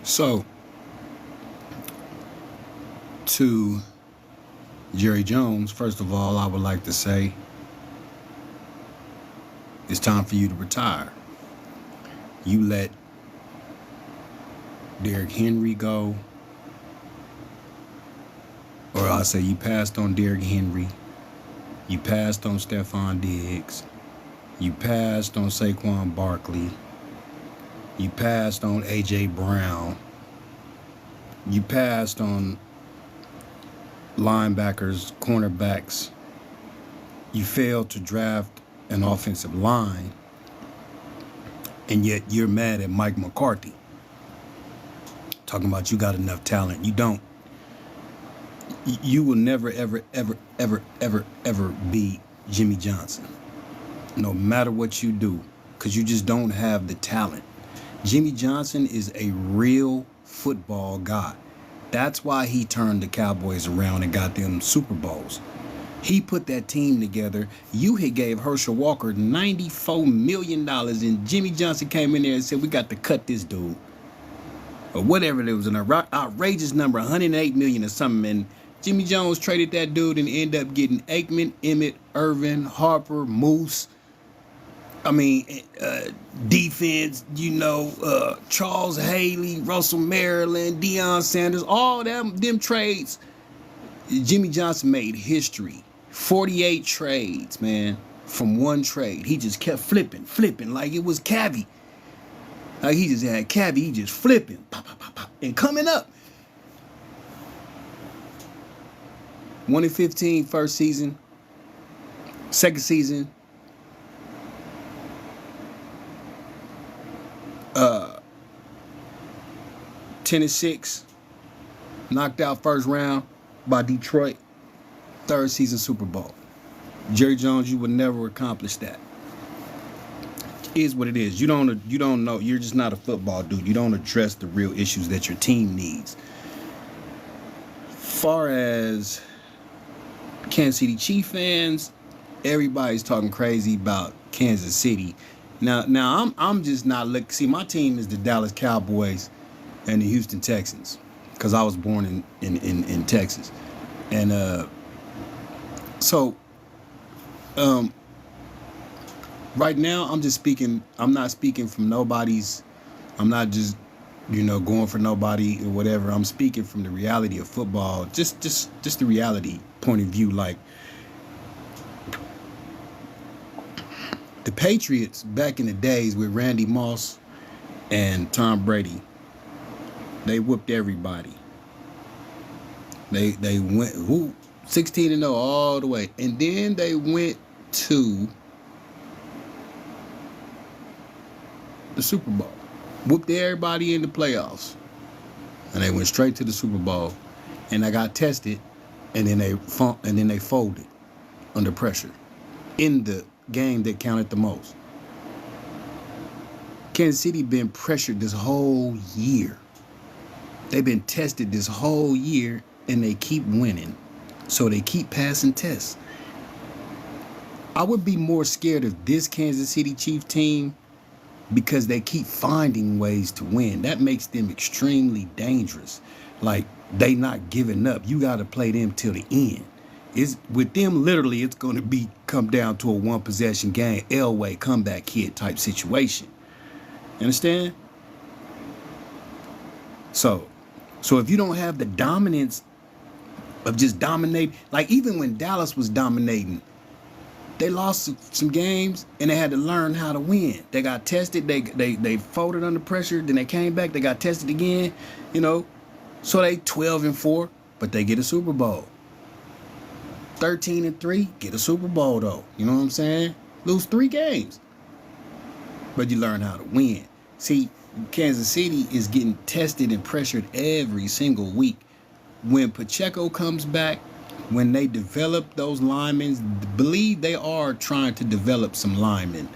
So, to Jerry Jones, first of all, I would like to say it's time for you to retire. You let Derrick Henry go, or I'll say you passed on Derrick Henry, you passed on Stephon Diggs, you passed on Saquon Barkley, you passed on A.J. Brown, you passed on linebackers, cornerbacks, you failed to draft an offensive line, and yet you're mad at Mike McCarthy. Talking about you got enough talent. You don't. You will never, ever, ever, ever, ever, ever be Jimmy Johnson. No matter what you do, because you just don't have the talent. Jimmy Johnson is a real football guy. That's why he turned the Cowboys around and got them Super Bowls. He put that team together. You had gave Herschel Walker $94 million, and Jimmy Johnson came in there and said, we got to cut this dude. Or whatever, it was an outrageous number, $108 million or something. And Jimmy Jones traded that dude and ended up getting Aikman, Emmett, Irvin, Harper, Moose. Defense, Charles Haley, Russell Maryland, Deion Sanders, all them trades. Jimmy Johnson made history. 48 trades, man, from one trade. He just kept flipping like it was cabbie. Like he just had cabbie, he just flipping, pop, pop, pop, pop, and coming up. 1-15 first season, second season, 10-6, knocked out first round by Detroit, third season Super Bowl. Jerry Jones, you would never accomplish that. Is what it is. You don't know. You're just not a football dude. You don't address the real issues that your team needs. Far as Kansas City Chiefs fans, everybody's talking crazy about Kansas City. Now I'm just not looking. See, my team is the Dallas Cowboys and the Houston Texans, because I was born in Texas, and right now, I'm just speaking. I'm not speaking from nobody's. I'm not just, going for nobody or whatever. I'm speaking from the reality of football. Just the reality point of view. Like the Patriots back in the days with Randy Moss and Tom Brady, they whooped everybody. They went 16-0 all the way, and then they went to the Super Bowl, whooped everybody in the playoffs, and they went straight to the Super Bowl, and they got tested, and then they folded under pressure in the game that counted the most. Kansas City been pressured this whole year. They've been tested this whole year, and they keep winning, so they keep passing tests. I would be more scared of this Kansas City Chiefs team because they keep finding ways to win. That makes them extremely dangerous. Like, they not giving up. You got to play them till the end. With them, literally, it's going to come down to a one-possession game, Elway, comeback kid type situation. You understand? So if you don't have the dominance of just dominating, like even when Dallas was dominating, they lost some games and they had to learn how to win. They got tested. They folded under pressure. Then they came back. They got tested again. So they 12-4, but they get a Super Bowl. 13-3, get a Super Bowl though. You know what I'm saying? Lose 3 games, but you learn how to win. See, Kansas City is getting tested and pressured every single week. When Pacheco comes back, when they develop those linemen, believe they are trying to develop some linemen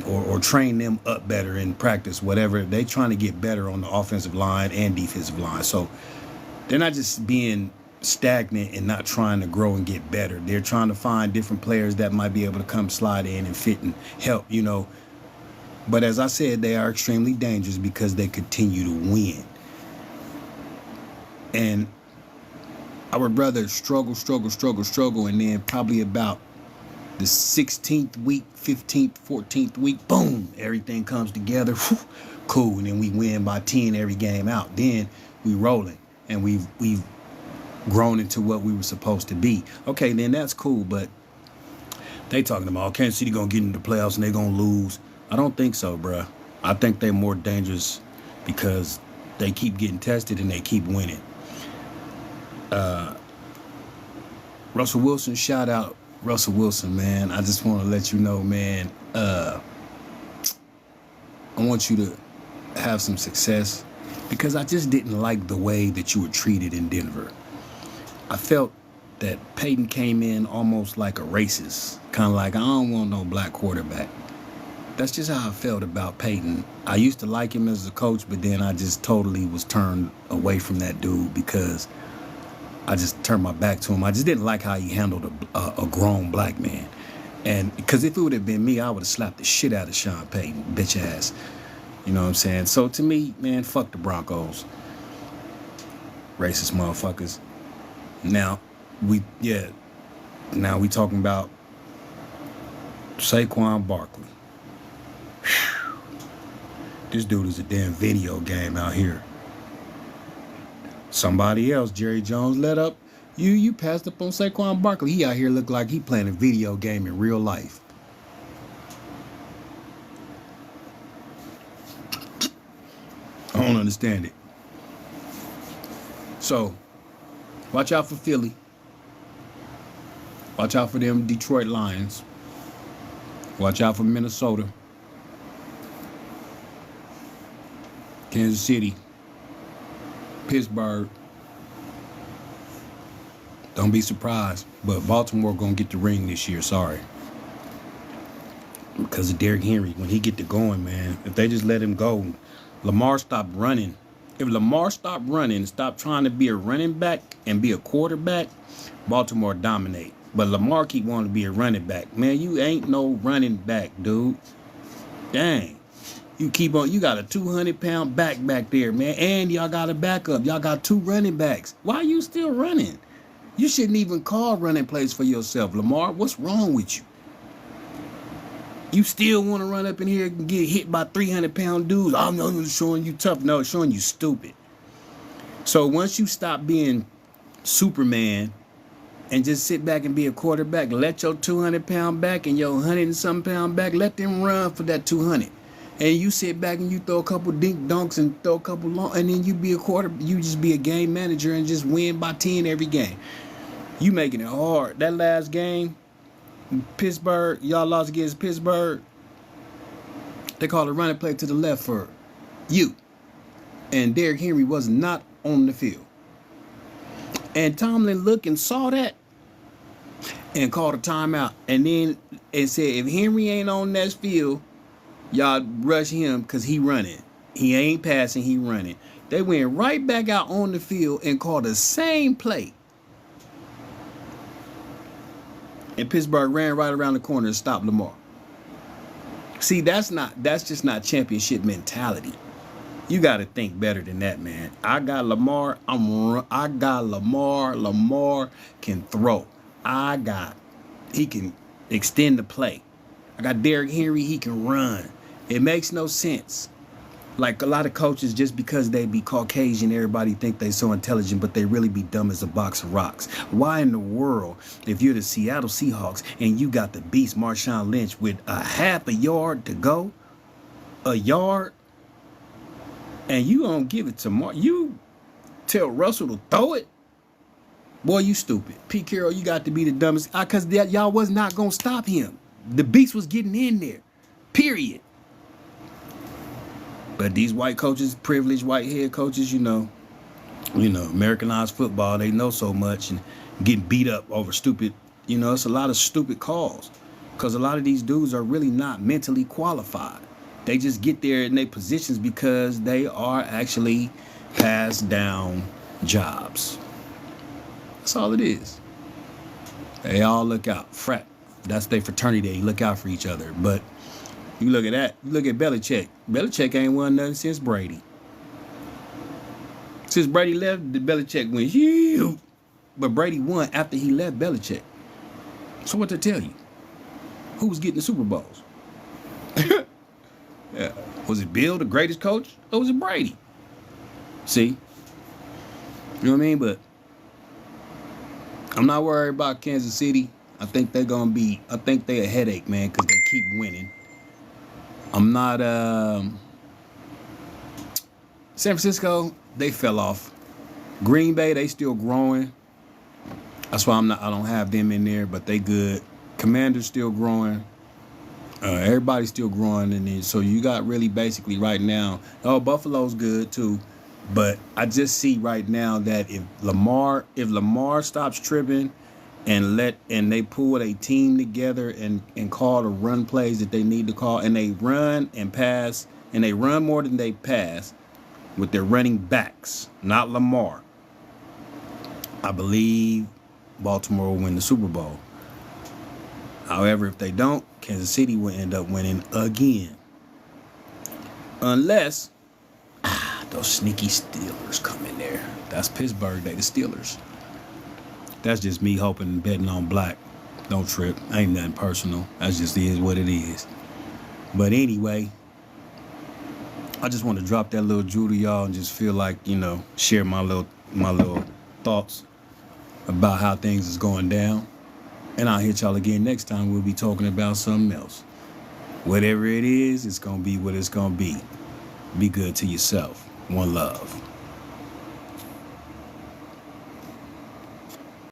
or train them up better in practice, whatever. They trying to get better on the offensive line and defensive line. So they're not just being stagnant and not trying to grow and get better. They're trying to find different players that might be able to come slide in and fit and help, But as I said, they are extremely dangerous because they continue to win. And our brother struggle, and then probably about the 16th week, 15th, 14th week, boom, everything comes together. Whew, cool. And then we win by 10 every game out. Then we rolling, and we've grown into what we were supposed to be. Okay, then that's cool, but they talking about Kansas City gonna get into the playoffs and they gonna lose. I don't think so, bruh. I think they're more dangerous because they keep getting tested and they keep winning. Russell Wilson, shout out Russell Wilson, man. I just want to let you know, man, I want you to have some success because I just didn't like the way that you were treated in Denver. I felt that Peyton came in almost like a racist, kind of like, I don't want no black quarterback. That's just how I felt about Peyton. I used to like him as a coach, but then I just totally was turned away from that dude because I just turned my back to him. I just didn't like how he handled a grown black man. And because if it would have been me, I would have slapped the shit out of Sean Payton, bitch ass. You know what I'm saying? So to me, man, fuck the Broncos. Racist motherfuckers. Now we talking about Saquon Barkley. Whew. This dude is a damn video game out here. Somebody else, Jerry Jones, let up. You passed up on Saquon Barkley. He out here look like he playing a video game in real life. I don't understand it. So, watch out for Philly. Watch out for them Detroit Lions. Watch out for Minnesota. Kansas City. Pittsburgh. Don't be surprised, but Baltimore gonna get the ring this year. Sorry, because of Derrick Henry. When he get to going, man, if they just let him go, Lamar stopped running. If Lamar stopped running, stop trying to be a running back and be a quarterback, Baltimore dominate. But Lamar keep wanting to be a running back. Man, you ain't no running back, dude. Dang. You keep on, you got a 200-pound back there, man. And y'all got a backup. Y'all got 2 running backs. Why are you still running? You shouldn't even call running plays for yourself, Lamar. What's wrong with you? You still want to run up in here and get hit by 300-pound dudes? I'm not showing you tough. No, it's showing you stupid. So once you stop being Superman and just sit back and be a quarterback, let your 200-pound back and your 100-and-some-pound back, let them run for that 200. And you sit back and you throw a couple dink dunks and throw a couple long, and then you be a you just be a game manager and just win by 10 every game. You making it hard. That last game, Pittsburgh, y'all lost against Pittsburgh. They called a running play to the left for you. And Derrick Henry was not on the field. And Tomlin looked and saw that and called a timeout. And then it said, if Henry ain't on that field, y'all rush him because he running. He ain't passing, he running. They went right back out on the field and called the same play. And Pittsburgh ran right around the corner and stopped Lamar. See, that's just not championship mentality. You got to think better than that, man. I got Lamar. I got Lamar. Lamar can throw. He can extend the play. I got Derrick Henry. He can run. It makes no sense. Like a lot of coaches, just because they be Caucasian, everybody think they so intelligent, but they really be dumb as a box of rocks. Why in the world, if you're the Seattle Seahawks and you got the beast Marshawn Lynch with a half a yard to go, a yard, and you don't give it to you tell Russell to throw it? Boy, you stupid. Pete Carroll, you got to be the dumbest, because y'all was not going to stop him. The beast was getting in there, period. But these white coaches, privileged white head coaches, you know, Americanized football, they know so much and getting beat up over stupid, it's a lot of stupid calls. Because a lot of these dudes are really not mentally qualified. They just get there in their positions because they are actually passed down jobs. That's all it is. They all look out. That's their fraternity. They look out for each other. But, You look at that. You look at Belichick. Belichick ain't won nothing since Brady. Since Brady left, the Belichick went huge. But Brady won after he left Belichick. So what to tell you? Who was getting the Super Bowls? Yeah. Was it Bill, the greatest coach, or was it Brady? See? You know what I mean? But I'm not worried about Kansas City. I think they're a headache, man, because they keep winning. I'm not, San Francisco, they fell off. Green Bay, they still growing. That's why I don't have them in there, but they good. Commanders still growing. Everybody's still growing in there. So you got really basically right now, Buffalo's good too. But I just see right now that if Lamar stops tripping and they pull a team together and call the run plays that they need to call, and they run and pass, and they run more than they pass with their running backs, not Lamar, I believe Baltimore will win the Super Bowl. However, if they don't, Kansas City will end up winning again. Unless those sneaky Steelers come in there. That's Pittsburgh, they the Steelers. That's just me hoping and betting on black. Don't trip. Ain't nothing personal. That just is what it is. But anyway, I just want to drop that little jewel to y'all and just feel like, share my little thoughts about how things is going down. And I'll hit y'all again next time. We'll be talking about something else. Whatever it is, it's going to be what it's going to be. Be good to yourself. One love.